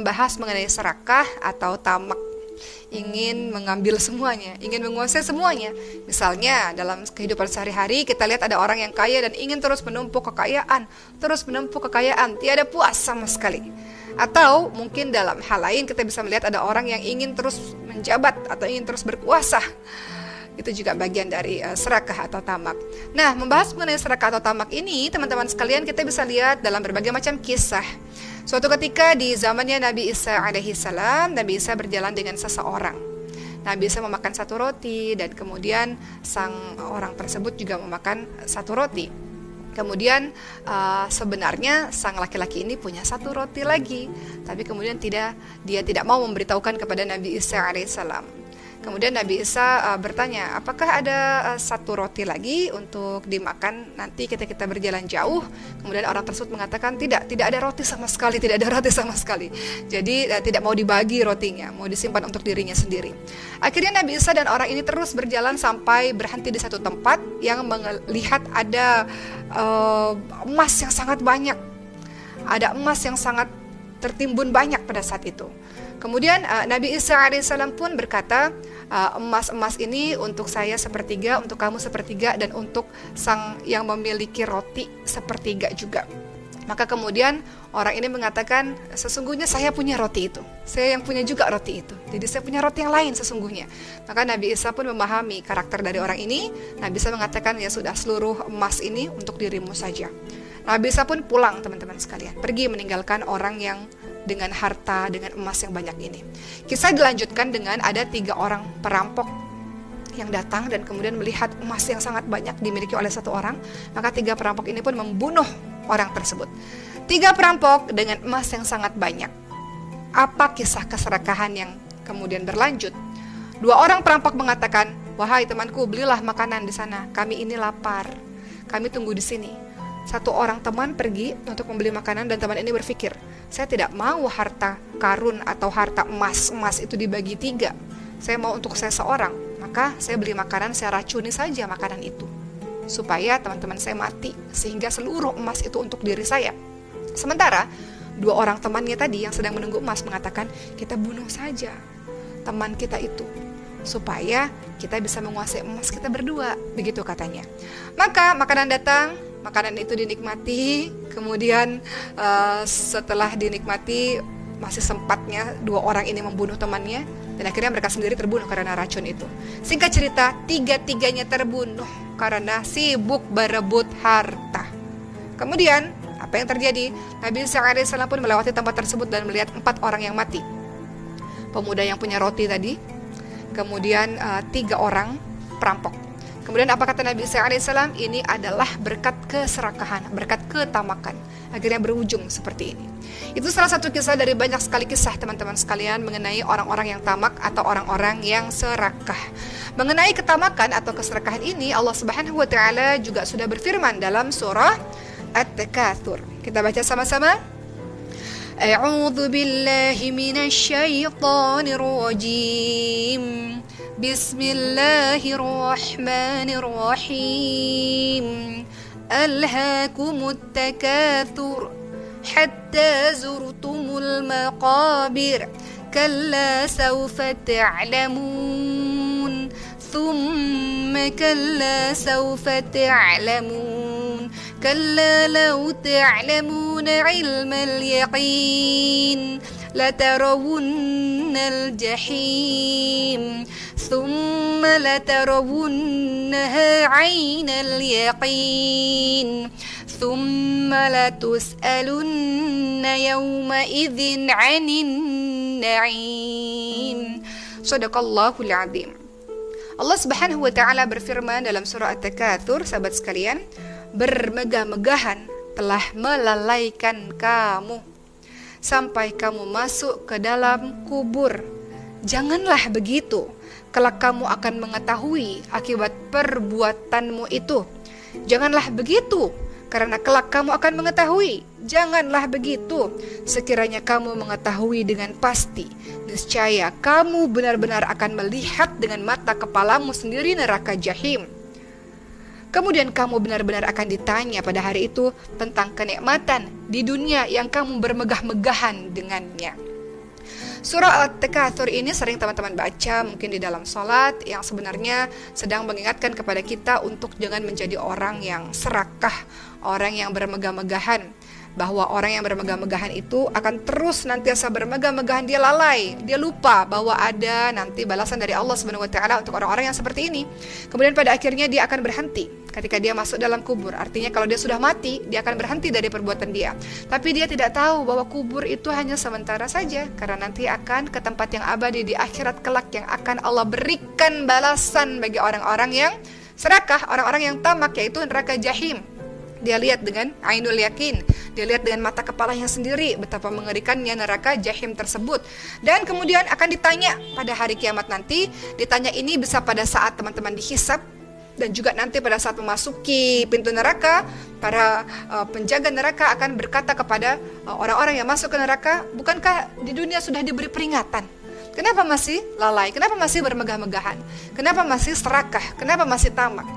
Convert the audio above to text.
membahas mengenai serakah atau tamak, ingin mengambil semuanya, ingin menguasai semuanya. Misalnya dalam kehidupan sehari-hari kita lihat ada orang yang kaya dan ingin terus menumpuk kekayaan, tiada puas sama sekali. Atau mungkin dalam hal lain kita bisa melihat ada orang yang ingin terus menjabat atau ingin terus berkuasa. Itu juga bagian dari serakah atau tamak. Nah, membahas mengenai serakah atau tamak ini, teman-teman sekalian, kita bisa lihat dalam berbagai macam kisah. Suatu ketika di zamannya Nabi Isa alaihissalam, Nabi Isa berjalan dengan seseorang. Nabi Isa memakan satu roti dan kemudian sang orang tersebut juga memakan satu roti. Kemudian sebenarnya sang laki-laki ini punya satu roti lagi, tapi kemudian dia tidak mau memberitahukan kepada Nabi Isa alaihissalam. Kemudian Nabi Isa bertanya, apakah ada satu roti lagi untuk dimakan nanti kita berjalan jauh? Kemudian orang tersebut mengatakan tidak ada roti sama sekali, Jadi tidak mau dibagi rotinya, mau disimpan untuk dirinya sendiri. Akhirnya Nabi Isa dan orang ini terus berjalan sampai berhenti di satu tempat yang melihat ada emas yang sangat banyak. Ada emas yang sangat tertimbun banyak pada saat itu. Kemudian Nabi Isa alaihissalam pun berkata, emas-emas ini untuk saya sepertiga, untuk kamu sepertiga, dan untuk sang yang memiliki roti sepertiga juga. Maka kemudian orang ini mengatakan, sesungguhnya saya punya roti itu, saya yang punya juga roti itu, jadi saya punya roti yang lain sesungguhnya. Maka Nabi Isa pun memahami karakter dari orang ini. Nabi Isa mengatakan, ya sudah, seluruh emas ini untuk dirimu saja. Nabi Isa pun pulang, teman-teman sekalian, pergi meninggalkan orang yang dengan harta, dengan emas yang banyak ini. Kisah dilanjutkan dengan ada 3 orang perampok yang datang dan kemudian melihat emas yang sangat banyak dimiliki oleh satu orang. Maka 3 perampok ini pun membunuh orang tersebut. 3 perampok dengan emas yang sangat banyak. Apa kisah keserakahan yang kemudian berlanjut? 2 orang perampok mengatakan, wahai temanku, belilah makanan di sana, kami ini lapar, kami tunggu di sini. Satu orang teman pergi untuk membeli makanan dan teman ini berpikir, saya tidak mau harta karun atau harta emas itu dibagi 3. Saya mau untuk saya seorang. Maka saya beli makanan, saya racuni saja makanan itu supaya teman-teman saya mati, sehingga seluruh emas itu untuk diri saya. Sementara 2 orang temannya tadi yang sedang menunggu emas mengatakan, kita bunuh saja teman kita itu supaya kita bisa menguasai emas kita berdua, begitu katanya. Maka makanan datang, makanan itu dinikmati. Kemudian setelah dinikmati, masih sempatnya 2 orang ini membunuh temannya, dan akhirnya mereka sendiri terbunuh karena racun itu. Singkat cerita, 3-tiganya terbunuh karena sibuk berebut harta. Kemudian apa yang terjadi? Nabi Isa alaihissalam pun melewati tempat tersebut dan melihat 4 orang yang mati. Pemuda yang punya roti tadi, kemudian 3 orang perampok. Kemudian apa kata Nabi Isa alaihissalam? Ini adalah berkat keserakahan, berkat ketamakan. Akhirnya berujung seperti ini. Itu salah satu kisah dari banyak sekali kisah, teman-teman sekalian, mengenai orang-orang yang tamak atau orang-orang yang serakah. Mengenai ketamakan atau keserakahan ini, Allah Subhanahu wa taala juga sudah berfirman dalam surah At-Takatsur. Kita baca sama-sama. A'udzu billahi minasy syaithanir rajim. Bismillahirrahmanirrahim. Alhaakumut takatsur hatta zurtumul maqabir. Kalla sawfa ta'lamun. Thumma kalla sawfa ta'lamun. Kalla law ta'lamuna 'ilmal yaqin latarawunnal jahim. ثم لترونها عين اليقين ثم لتسألن يومئذ عن النعيم. Shadaqallahul Azim. Allah Subhanahu wa taala berfirman dalam surah At-Takatsur, sahabat sekalian, bermegah-megahan telah melalaikan kamu sampai kamu masuk ke dalam kubur. Janganlah begitu, kelak kamu akan mengetahui akibat perbuatanmu itu. Janganlah begitu, karena kelak kamu akan mengetahui. Janganlah begitu, sekiranya kamu mengetahui dengan pasti, niscaya kamu benar-benar akan melihat dengan mata kepalamu sendiri neraka jahim. Kemudian kamu benar-benar akan ditanya pada hari itu tentang kenikmatan di dunia yang kamu bermegah-megahan dengannya. Surah At-Takatsur ini sering teman-teman baca mungkin di dalam sholat, yang sebenarnya sedang mengingatkan kepada kita untuk jangan menjadi orang yang serakah, orang yang bermegah-megahan. Bahwa orang yang bermegah-megahan itu akan terus nantiasa bermegah-megahan, dia lalai, dia lupa bahwa ada nanti balasan dari Allah Subhanahu wa taala untuk orang-orang yang seperti ini. Kemudian pada akhirnya dia akan berhenti ketika dia masuk dalam kubur. Artinya kalau dia sudah mati, dia akan berhenti dari perbuatan dia. Tapi dia tidak tahu bahwa kubur itu hanya sementara saja, karena nanti akan ke tempat yang abadi di akhirat kelak, yang akan Allah berikan balasan bagi orang-orang yang serakah, orang-orang yang tamak, yaitu neraka jahim. Dia lihat dengan ainul yakin, dia lihat dengan mata kepalanya sendiri betapa mengerikannya neraka jahim tersebut. Dan kemudian akan ditanya pada hari kiamat nanti. Ditanya ini bisa pada saat teman-teman dihisab, dan juga nanti pada saat memasuki pintu neraka, para penjaga neraka akan berkata kepada orang-orang yang masuk ke neraka, bukankah di dunia sudah diberi peringatan? Kenapa masih lalai? Kenapa masih bermegah-megahan? Kenapa masih serakah? Kenapa masih tamak?